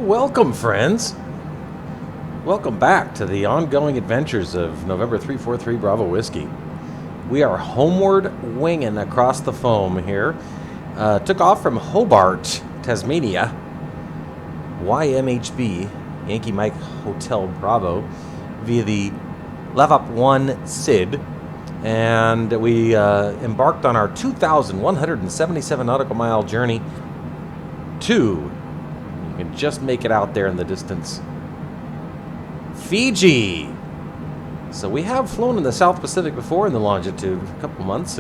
Welcome, friends. Welcome back to the ongoing adventures of November 343 Bravo Whiskey. We are homeward winging across the foam here. Took off from Hobart, Tasmania, YMHB, Yankee Mike Hotel Bravo, via the Lev-Up 1 SID, and we embarked on our 2,177 nautical mile journey to, you can just make it out there in the distance, Fiji. So we have flown in the South Pacific before in the longitude.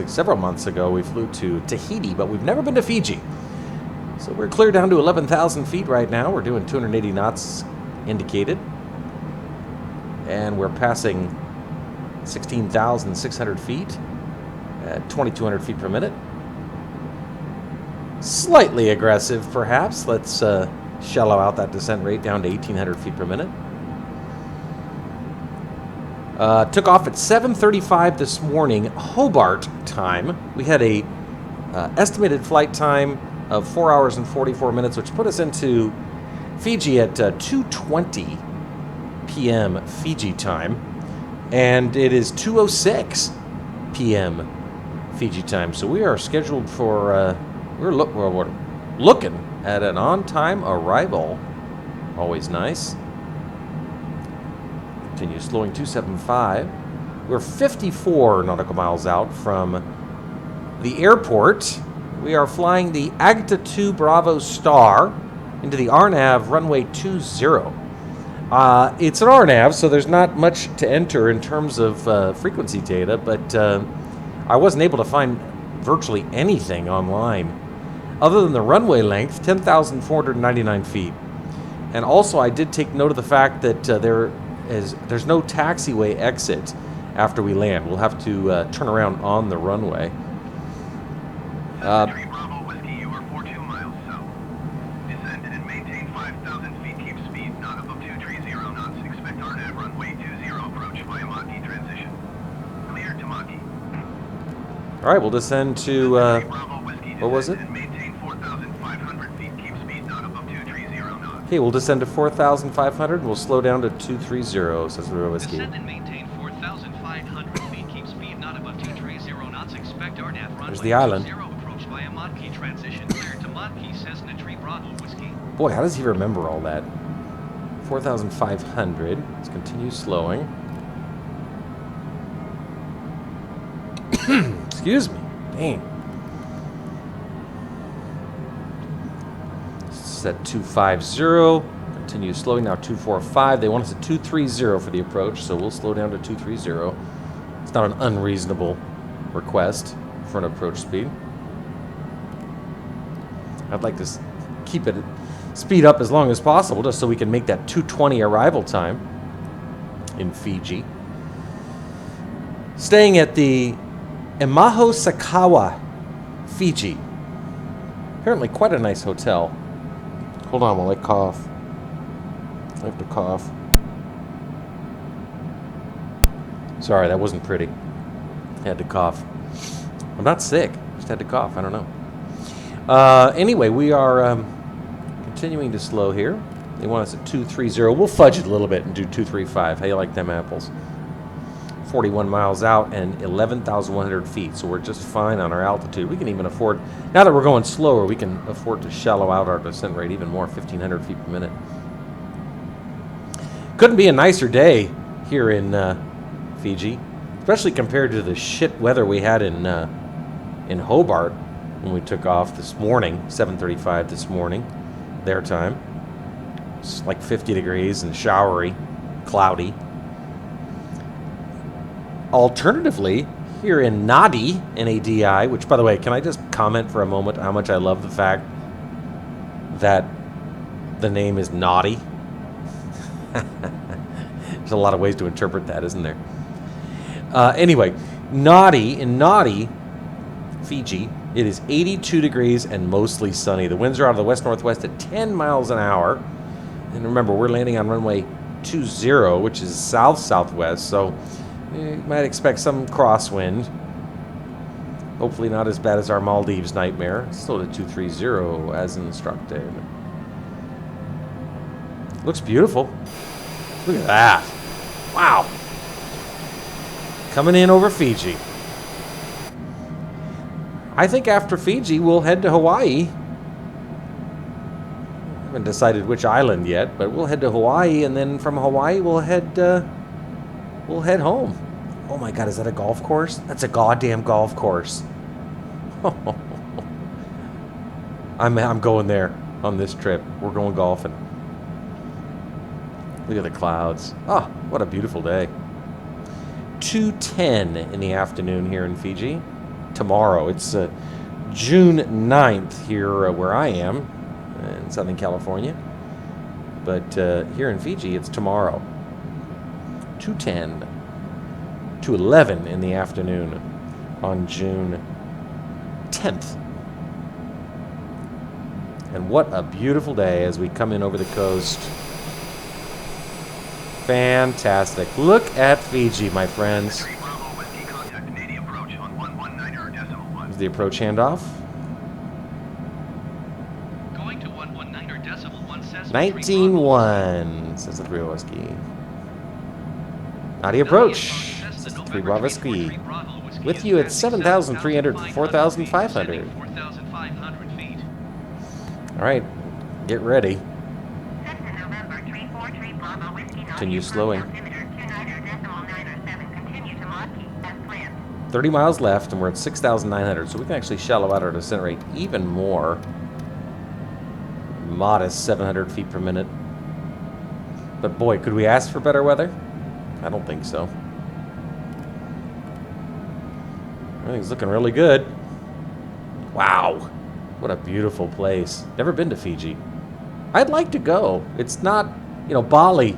Several months ago we flew to Tahiti, but we've never been to Fiji. So we're clear down to 11,000 feet right now. We're doing 280 knots indicated. And we're passing 16,600 feet at 2,200 feet per minute. Slightly aggressive, perhaps. Let's shallow out that descent rate down to 1,800 feet per minute. Took off at 7:35 this morning, Hobart time. We had a estimated flight time of 4 hours and 44 minutes, which put us into Fiji at 2:20 p.m. Fiji time. And it is 2:06 p.m. Fiji time. So we are scheduled for, we're looking at an on-time arrival. Always nice. Continue slowing 275. We're 54 nautical miles out from the airport. We are flying the Agata 2 Bravo Star into the RNAV runway 20. It's an RNAV, so there's not much to enter in terms of frequency data, but I wasn't able to find virtually anything online other than the runway length, 10,499 feet. And also I did take note of the fact that there's no taxiway exit after we land. We'll have to turn around on the runway. Bravo Whiskey, you are 42 miles south. Descend and maintain 5,000 feet. Keep speed not above 230 knots. Expect RNAV runway 20 approach via Maki transition. Clear to Maki. All right, we'll descend to, what was it? And maintain 4,500 feet. Keep speed not above 230 knots. Okay, we'll descend to 4,500 and we'll slow down to 230, says the Whiskey. Descend and maintain 4,500 feet. Keep speed not above 230 knots. Expect RNAV runway There's the island. 20 approach via Maki transition. Clear to Maki, says Nadi Bravo Whiskey. Boy, how does he remember all that? 4,500. Let's continue slowing. Excuse me. Dang. Set 250. Continue slowing now 245. They want us at 230 for the approach, so we'll slow down to 230. It's not an unreasonable request for an approach speed. I'd like to keep it speed up as long as possible just so we can make that 2:20 arrival time in Fiji. Staying at the Imaho Sakawa, Fiji. Apparently quite a nice hotel. Hold on while I cough. I have to cough. Sorry, that wasn't pretty. I had to cough. I'm not sick. Just had to cough. I don't know. Anyway, we are continuing to slow here. They want us at 230. We'll fudge it a little bit and do 235. How you like them apples? 41 miles out and 11,100 feet. So we're just fine on our altitude. We can even afford, now that we're going slower, we can afford to shallow out our descent rate even more, 1,500 feet per minute. Couldn't be a nicer day here in Fiji, especially compared to the shit weather we had in Hobart when we took off this morning, 7:35 this morning, their time. It's like 50 degrees and showery, cloudy. Alternatively, here in Nadi, N-A-D-I, which, by the way, can I just comment for a moment how much I love the fact that the name is Nadi? There's a lot of ways to interpret that, isn't there? Anyway, Nadi, in Nadi, Fiji, it is 82 degrees and mostly sunny. The winds are out of the west-northwest at 10 miles an hour. And remember, we're landing on runway 20, which is south-southwest, so you might expect some crosswind. Hopefully not as bad as our Maldives nightmare. Slow to 230 as instructed. Looks beautiful. Look at that. Wow. Coming in over Fiji. I think after Fiji, we'll head to Hawaii. Haven't decided which island yet, but we'll head to Hawaii, and then from Hawaii, we'll head home. Oh my God, is that a golf course? That's a goddamn golf course. I'm going there on this trip. We're going golfing. Look at the clouds. Oh, what a beautiful day. 2:10 in the afternoon here in Fiji. Tomorrow, it's June 9th here where I am in Southern California. But here in Fiji, it's tomorrow. 2:10 to 11 in the afternoon on June 10th. And what a beautiful day as we come in over the coast. Fantastic. Look at Fiji, my friends. Is the approach handoff? Going to 119.1 says 19-1, says the 3 Whiskey. Nadi approach, says the 3 Bravo Whiskey. With you at 7,300 to 4,500. 4,500 feet. All right, get ready. Continue slowing. 30 miles left, and we're at 6,900, so we can actually shallow out our descent rate even more. Modest 700 feet per minute. But boy, could we ask for better weather? I don't think so. Everything's looking really good. Wow, what a beautiful place. Never been to Fiji. I'd like to go. It's not, you know, Bali.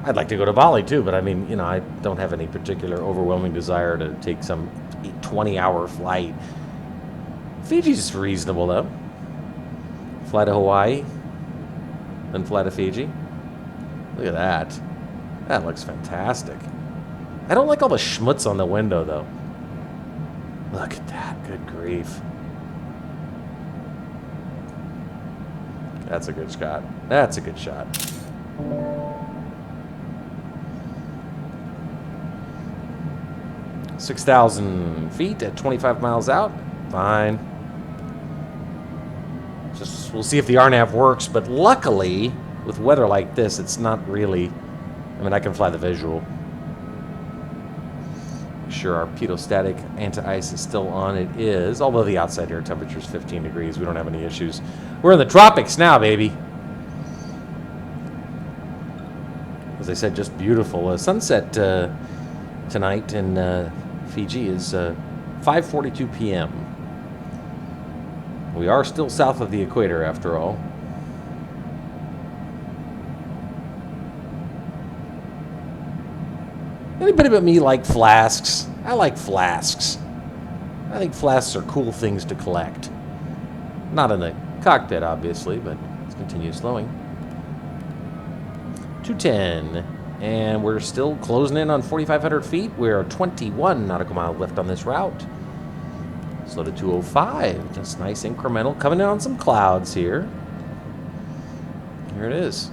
I'd like to go to Bali too, but I mean, you know, I don't have any particular overwhelming desire to take some 20-hour flight. Fiji's reasonable though. Fly to Hawaii, then fly to Fiji. Look at that. That looks fantastic. I don't like all the schmutz on the window though. Look at that, good grief. That's a good shot. That's a good shot. $6,000 feet at 25 miles out. Fine. Just we'll see if the RNAV works, but luckily, with weather like this, it's not really. I mean, I can fly the visual. Sure, our pedostatic anti-ice is still on. It is, although the outside air temperature is 15 degrees. We don't have any issues. We're in the tropics now, baby. As I said, just beautiful. Sunset tonight in Fiji is 5:42 p.m. We are still south of the equator, after all. Anybody but me like flasks? I like flasks. I think flasks are cool things to collect. Not in the cockpit, obviously, but let's continue slowing. 210. And we're still closing in on 4,500 feet. We're 21 nautical miles left on this route. Slow to 205. Just nice incremental. Coming in on some clouds here. Here it is.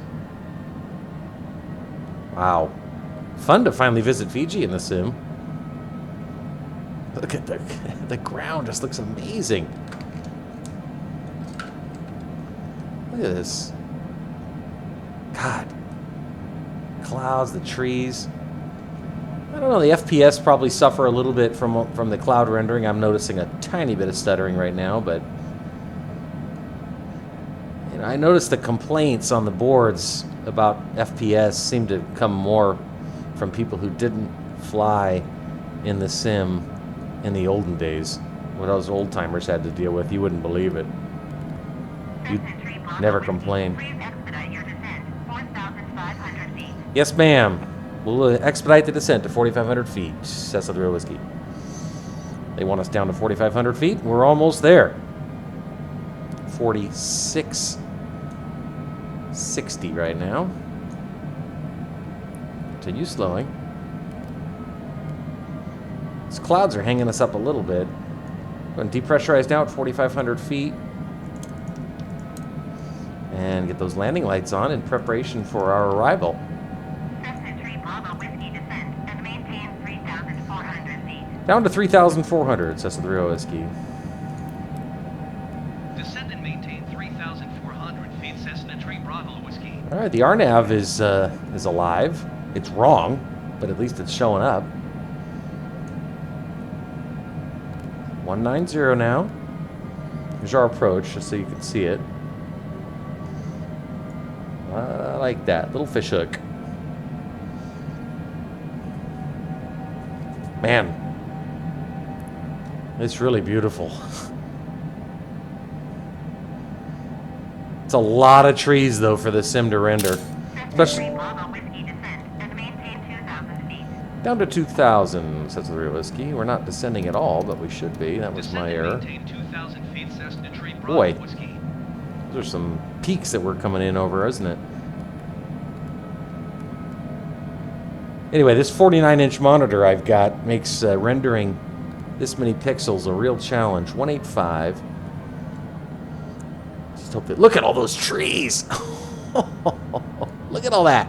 Wow. Fun to finally visit Fiji in the sim. Look at the ground. Just looks amazing. Look at this. God. Clouds, the trees. I don't know, the FPS probably suffer a little bit from the cloud rendering. I'm noticing a tiny bit of stuttering right now, but you know, I noticed the complaints on the boards about FPS seem to come more from people who didn't fly in the sim in the olden days. What those old timers had to deal with, you wouldn't believe it. You'd never complain. Yes, ma'am. We'll expedite the descent to 4,500 feet. That's the real whiskey. They want us down to 4,500 feet. We're almost there. 46.60 right now. Continue slowing. These clouds are hanging us up a little bit. Going to depressurize now at 4,500 feet. And get those landing lights on in preparation for our arrival. Cessna 3 Bravo Whiskey descend and maintain 3,400 feet. Down to 3,400, Cessna 3 Whiskey. Descend and maintain 3,400 feet, Cessna 3 Bravo Whiskey. All right, the RNAV is alive. It's wrong, but at least it's showing up. 190 now. Here's our approach, just so you can see it. I like that. Little fish hook. Man. It's really beautiful. It's a lot of trees, though, for the sim to render. Especially Bravo Whiskey descend and maintain 2,000 feet. down to 2,000, Cessna 3 Whiskey. We're not descending at all, but we should be. That was my error. Maintain 2,000 feet, Cessna 3 Bravo Boy. Whiskey. There's some peaks that we're coming in over, isn't it? Anyway, this 49-inch monitor I've got makes rendering this many pixels a real challenge. 185. Just hope that... Look at all those trees! Look at all that!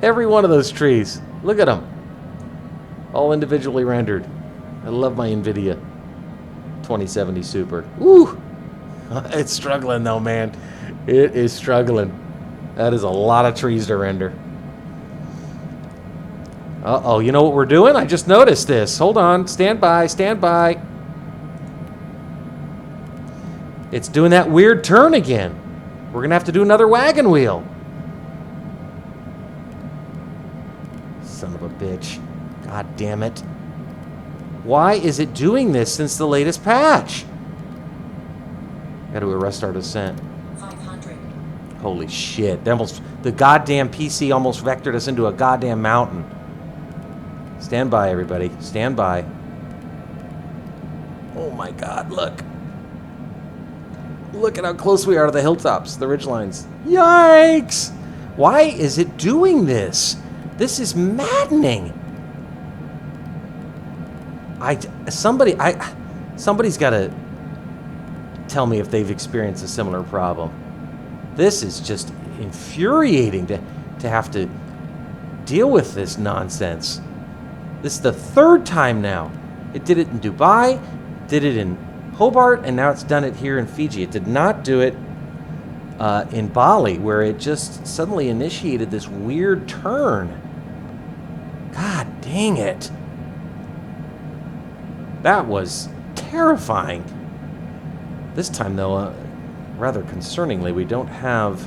Every one of those trees. Look at them. All individually rendered. I love my NVIDIA 2070 Super. Woo! It's struggling though, man. It is struggling. That is a lot of trees to render. Uh-oh, you know what we're doing? I just noticed this. Hold on. Stand by. Stand by. It's doing that weird turn again. We're going to have to do another wagon wheel. Son of a bitch. God damn it. Why is it doing this since the latest patch? Got to arrest our descent. 500. Holy shit. The goddamn PC almost vectored us into a goddamn mountain. Stand by, everybody. Stand by. Oh my god, look. Look at how close we are to the hilltops, the ridgelines. Yikes! Why is it doing this? This is maddening. Somebody's got to tell me if they've experienced a similar problem. This is just infuriating to have to deal with this nonsense. This is the third time now. It did it in Dubai, did it in Hobart, and now it's done it here in Fiji. It did not do it in Bali, where it just suddenly initiated this weird turn. God dang it. That was terrifying. This time, though, rather concerningly, we don't have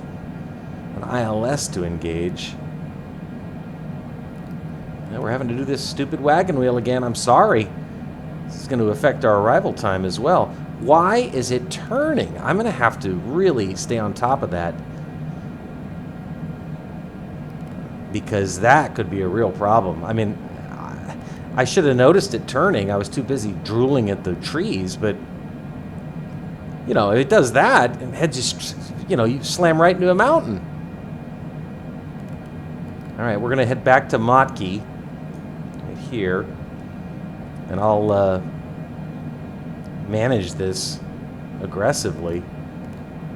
an ILS to engage. Yeah, we're having to do this stupid wagon wheel again. I'm sorry. This is going to affect our arrival time as well. Why is it turning? I'm going to have to really stay on top of that, because that could be a real problem. I mean, I should have noticed it turning. I was too busy drooling at the trees, but you know, if it does that, and head just, you know, you slam right into a mountain. All right, we're going to head back to Matki right here, and I'll manage this aggressively.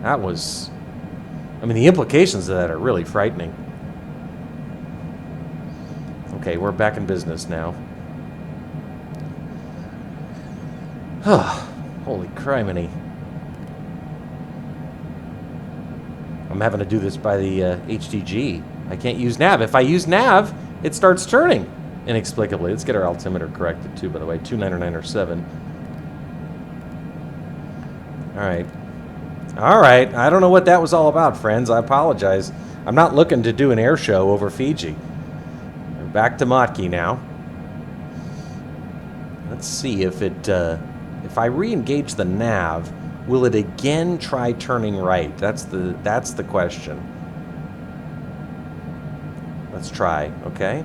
That was, I mean, the implications of that are really frightening. Okay, we're back in business now. Holy criminy. I'm having to do this by the HDG. I can't use nav. If I use nav, it starts turning inexplicably. Let's get our altimeter corrected too, by the way. 29907. Alright. Alright. I don't know what that was all about, friends. I apologize. I'm not looking to do an air show over Fiji. We're back to Matki now. Let's see if it... if I re-engage the nav, will it again try turning right? That's the question. Let's try, okay?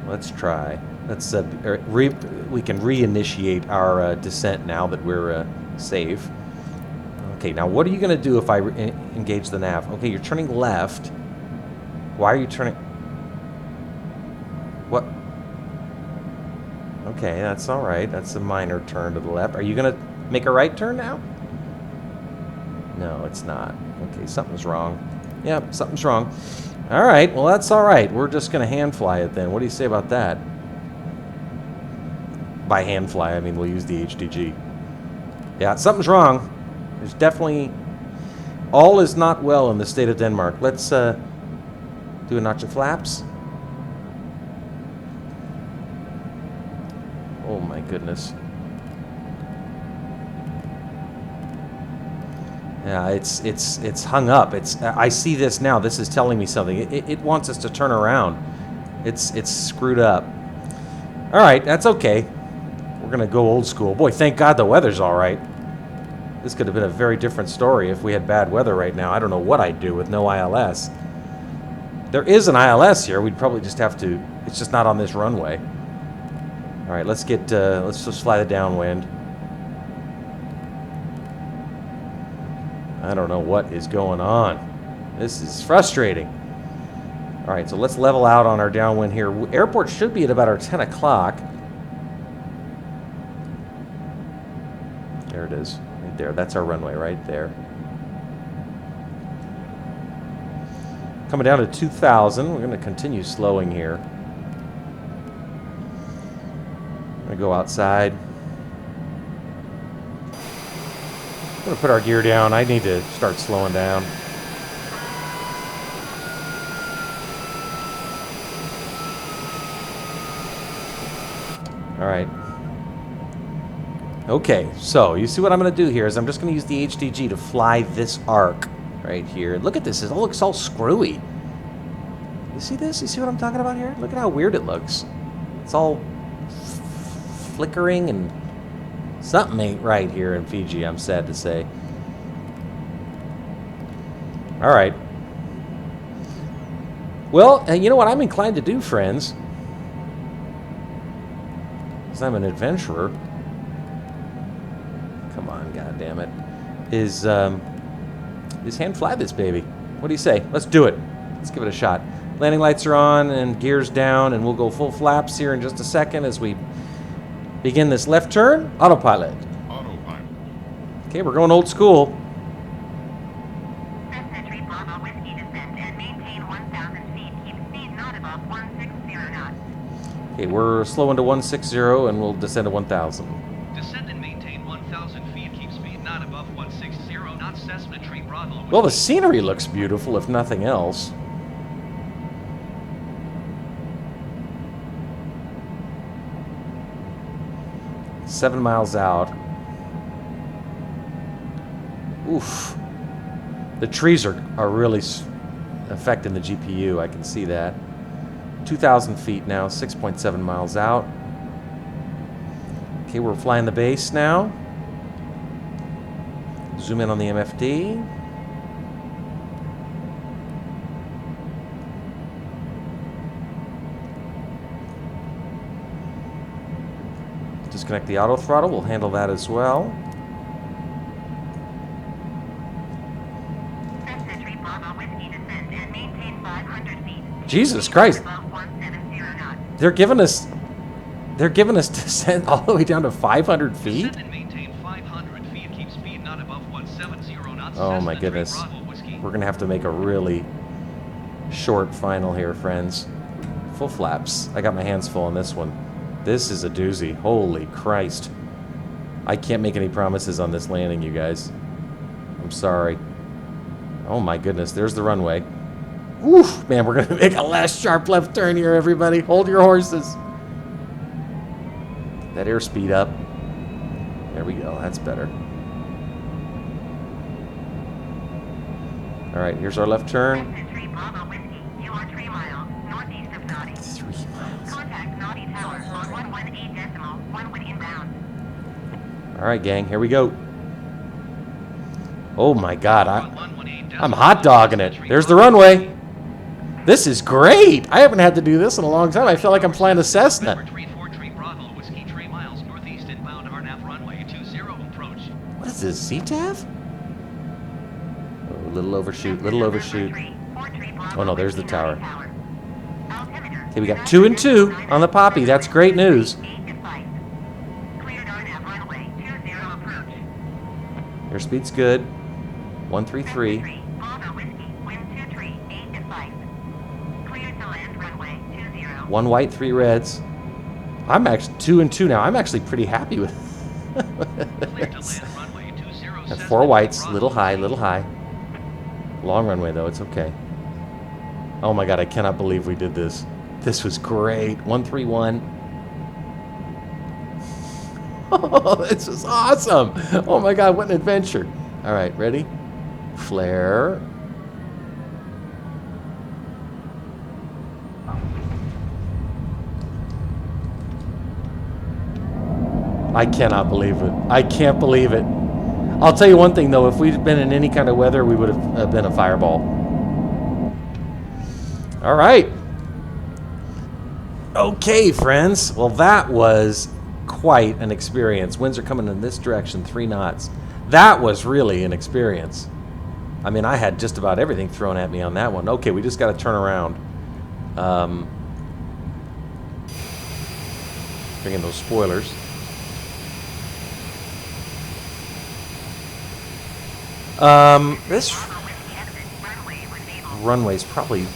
Let's try. Let's we can reinitiate our descent now that we're safe. Okay, now what are you going to do if I engage the nav? Okay, you're turning left. Why are you turning... What? Okay, that's all right. That's a minor turn to the left. Are you going to make a right turn now? No, it's not. Okay, something's wrong. Yep, something's wrong. All right, well, that's all right. We're just going to hand fly it then. What do you say about that? By hand fly, I mean we'll use the HDG. Yeah, something's wrong. There's definitely... All is not well in the state of Denmark. Let's do a notch of flaps. Oh my goodness. Yeah, it's hung up. I see this now. This is telling me something. It wants us to turn around. It's screwed up. All right, that's okay. We're gonna go old school. Boy, thank God the weather's all right. This could have been a very different story if we had bad weather right now. I don't know what I'd do with no ILS. There is an ILS here. We'd probably just have to... It's just not on this runway. All right, let's get... let's just fly the downwind. I don't know what is going on. This is frustrating. All right, so let's level out on our downwind here. Airport should be at about our 10 o'clock. There it is. Right there. That's our runway right there. Coming down to 2,000. We're going to continue slowing here. I'm going to go outside. I'm going to put our gear down. I need to start slowing down. All right. Okay, so you see what I'm going to do here is I'm just going to use the HDG to fly this arc right here. Look at this. It all looks all screwy. You see this? You see what I'm talking about here? Look at how weird it looks. It's all flickering and something ain't right here in Fiji, I'm sad to say. All right. Well, you know what I'm inclined to do, friends? Because I'm an adventurer. Come on, goddammit. Is hand fly this baby. What do you say? Let's do it. Let's give it a shot. Landing lights are on and gears down, and we'll go full flaps here in just a second as we begin this left turn. Autopilot. Autopilot. Okay, we're going old school. Century Bravo Whiskey descend and maintain 1,000 feet. Keep speed not above 160 knots. Okay, we're slowing to 160 and we'll descend to 1,000. Descend and maintain 1,000 feet. Keep speed not above 160 knots. Cessna Tree Bravo. Well, the scenery looks beautiful, if nothing else. Seven miles out. Oof. The trees are really affecting the GPU. I can see that. 2,000 feet now, 6.7 miles out. Okay, we're flying the base now. Zoom in on the MFD. Disconnect the auto throttle. We'll handle that as well. Century Bravo Whiskey descend and maintain 500 feet. Jesus Christ. Above 170 knots. They're giving us descent all the way down to 500 feet? Descend and maintain 500 feet. Keep speed not above 170 knots. Oh Cessna my Tree goodness. Bravo Whiskey. We're going to have to make a really short final here, friends. Full flaps. I got my hands full on this one. This is a doozy. Holy Christ. I can't make any promises on this landing, you guys. I'm sorry. Oh my goodness. There's the runway. Woof! Man, we're going to make a last sharp left turn here, everybody. Hold your horses. That airspeed up. There we go. That's better. All right, here's our left turn. Century Bravo Whiskey. You are 3 miles northeast of Nadi. 3 miles. Contact Nadi Tower on 118.1 inbound. All right, gang, here we go. Oh my God, On 118 I'm hot dogging it. There's the runway. This is great. I haven't had to do this in a long time. I feel like I'm flying a Cessna. Number 34 Tree Bravo Whiskey 3 miles northeast inbound RNAV runway 20 approach. What is this, ZTAV? Oh, little overshoot, little overshoot. Oh no, there's the tower. Okay, we got 2 and 2 on the Poppy. That's great news. Airspeed's good. 133. Bravo Whiskey, wind 23, 8 advice. Clear to land runway 20. 1 white, 3 reds. I'm actually 2 and 2 now. I'm actually pretty happy with Clear to this. land runway 20. Got Cessna 4 whites, Bravo little high, Whiskey. little high. Long runway though, it's okay. Oh my god, I cannot believe we did this. This was great. 131. Oh, this is awesome. Oh my god, what an adventure. All right, ready? Flare. I cannot believe it. I can't believe it. I'll tell you one thing though, if we'd been in any kind of weather, we would have been a fireball. All right. Okay, friends. Well, that was quite an experience. Winds are coming in this direction, 3 knots. That was really an experience. I mean, I had just about everything thrown at me on that one. Okay, we just got to turn around. Bring in those spoilers. This runway's probably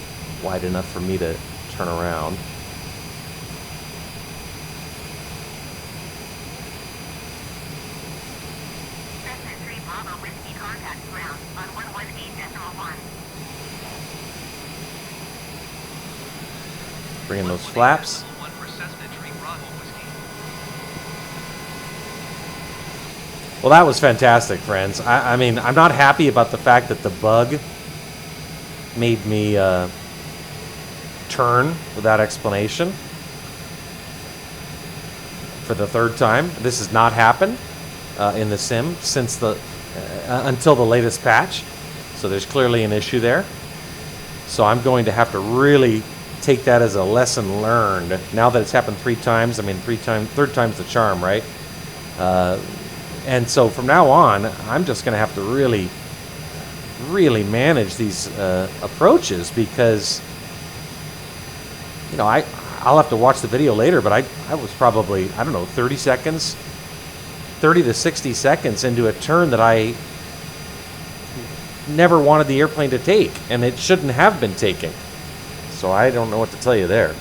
wide enough for me to turn around. Cessna 3 Bravo Whiskey contact ground on 118.1. Bring in those flaps. 1 for Cessna 3 Bravo Whiskey. Well, that was fantastic, friends. I mean, I'm not happy about the fact that the bug made me turn without explanation for the 3rd time. This has not happened in the sim since until the latest patch. So there's clearly an issue there. So I'm going to have to really take that as a lesson learned. Now that it's happened 3 times, I mean, 3rd time's the charm, right? And so from now on, I'm just going to have to really manage these approaches because, you know, I'll have to watch the video later, but I was probably, I don't know, 30 seconds, 30 to 60 seconds into a turn that I never wanted the airplane to take, and it shouldn't have been taking. So I don't know what to tell you there.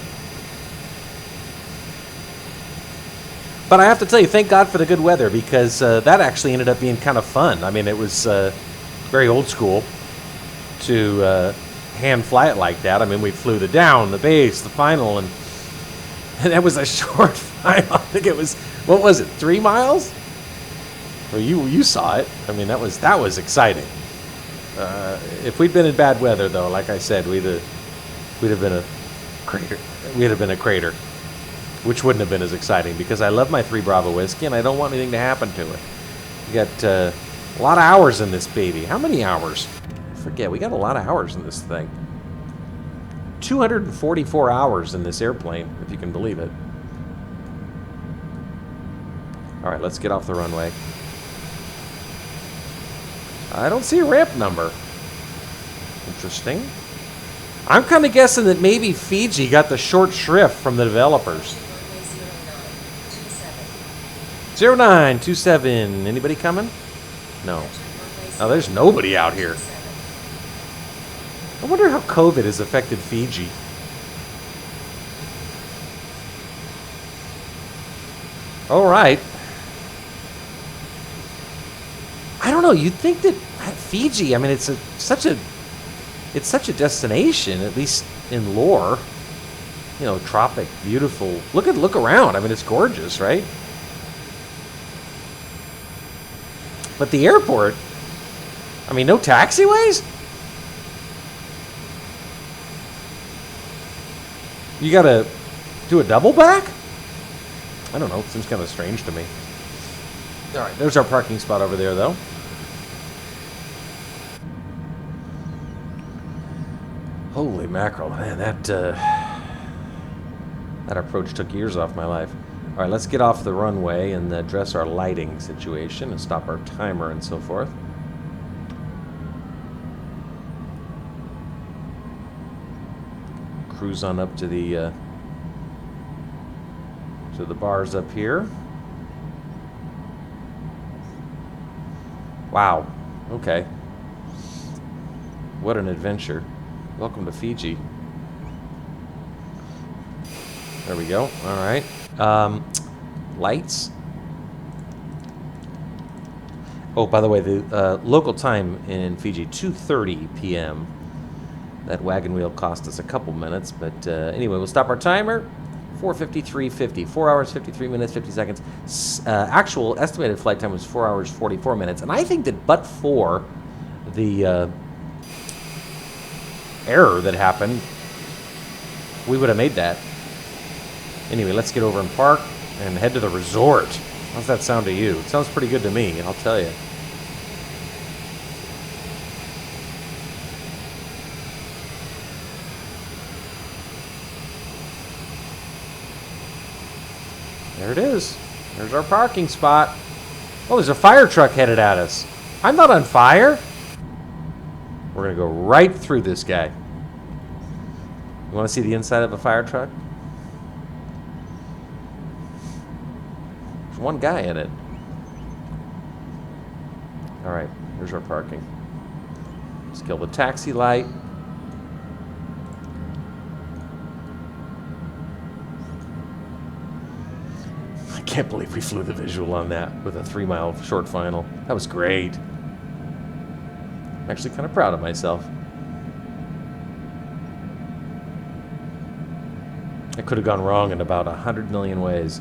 But I have to tell you, thank God for the good weather, because that actually ended up being kind of fun. I mean, it was very old school to hand fly it like that. I mean, we flew the down, the base, the final, and that was a short final. I think it was, what was it, 3 miles? Well, you saw it. I mean, that was exciting. If we'd been in bad weather, though, like I said, we'd have been a crater. We'd have been a crater, which wouldn't have been as exciting because I love my 3 Bravo Whiskey and I don't want anything to happen to it. We got a lot of hours in this baby. How many hours? I forget. We got a lot of hours in this thing. 244 hours in this airplane, if you can believe it. All right, let's get off the runway. I don't see a ramp number. Interesting. I'm kind of guessing that maybe Fiji got the short shrift from the developers. 0927. Anybody coming? No. Oh, there's nobody out here. I wonder how COVID has affected Fiji. All right. I don't know. You'd think that Fiji, I mean, it's such a destination, at least in lore. You know, tropic, beautiful. Look around. I mean, it's gorgeous, right? But the airport, I mean, no taxiways? You gotta do a double back? I don't know. It seems kind of strange to me. All right, there's our parking spot over there, though. Holy mackerel, man, that approach took years off my life. All right, let's get off the runway and address our lighting situation and stop our timer and so forth. Cruise on up to the bars up here. Wow. Okay. What an adventure. Welcome to Fiji. There we go. All right. Lights. Oh, by the way, the local time in Fiji, 2:30 p.m. That wagon wheel cost us a couple minutes, but anyway, we'll stop our timer. 4:53:50. 4 hours, 53 minutes, 50 seconds. Actual estimated flight time was 4 hours, 44 minutes. And I think that but for the error that happened, we would have made that. Anyway, let's get over and park and head to the resort. How's that sound to you? It sounds pretty good to me, I'll tell you. There it is. There's our parking spot. Oh, there's a fire truck headed at us. I'm not on fire. We're going to go right through this guy. You want to see the inside of a fire truck? There's one guy in it. All right, here's our parking. Let's kill the taxi light. I can't believe we flew the visual on that with a 3-mile short final. That was great. I'm actually kind of proud of myself. It could have gone wrong in about 100 million ways.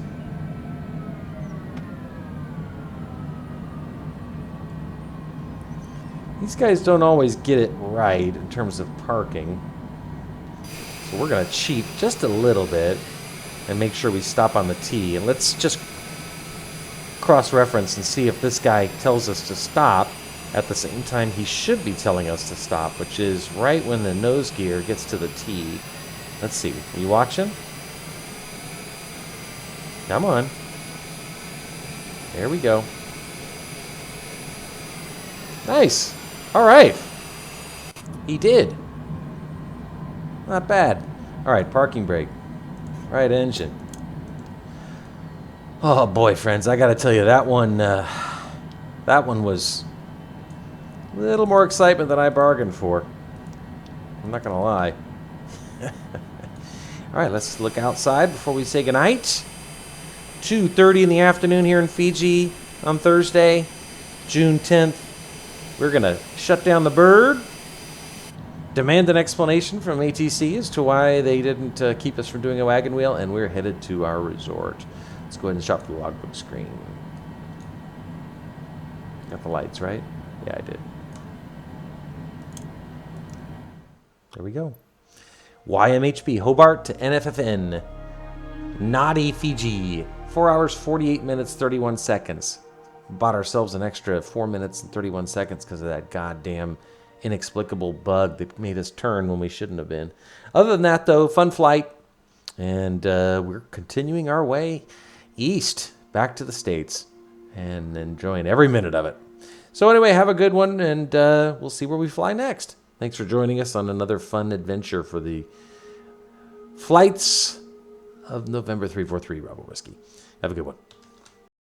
These guys don't always get it right in terms of parking. So we're going to cheat just a little bit and make sure we stop on the T. And let's just cross-reference and see if this guy tells us to stop at the same time he should be telling us to stop, which is right when the nose gear gets to the T. Let's see. Are you watching? Come on. There we go. Nice. All right. He did. Not bad. All right, parking brake. Right engine. Oh boy, friends, I got to tell you that one was a little more excitement than I bargained for. I'm not gonna lie. All right, let's look outside before we say goodnight. 2:30 in the afternoon here in Fiji on Thursday, June 10th. We're gonna shut down the bird. Demand an explanation from ATC as to why they didn't keep us from doing a wagon wheel, and we're headed to our resort. Let's go ahead and shop the logbook screen. Got the lights, right? Yeah, I did. There we go. YMHB, Hobart to NFFN. Nadi, Fiji. 4 hours, 48 minutes, 31 seconds. Bought ourselves an extra 4 minutes and 31 seconds because of that goddamn inexplicable bug that made us turn when we shouldn't have been. Other than that, though, fun flight. And we're continuing our way east, back to the States, and enjoying every minute of it. So anyway, have a good one, and we'll see where we fly next. Thanks for joining us on another fun adventure for the flights of November 343 Bravo Whiskey. Have a good one.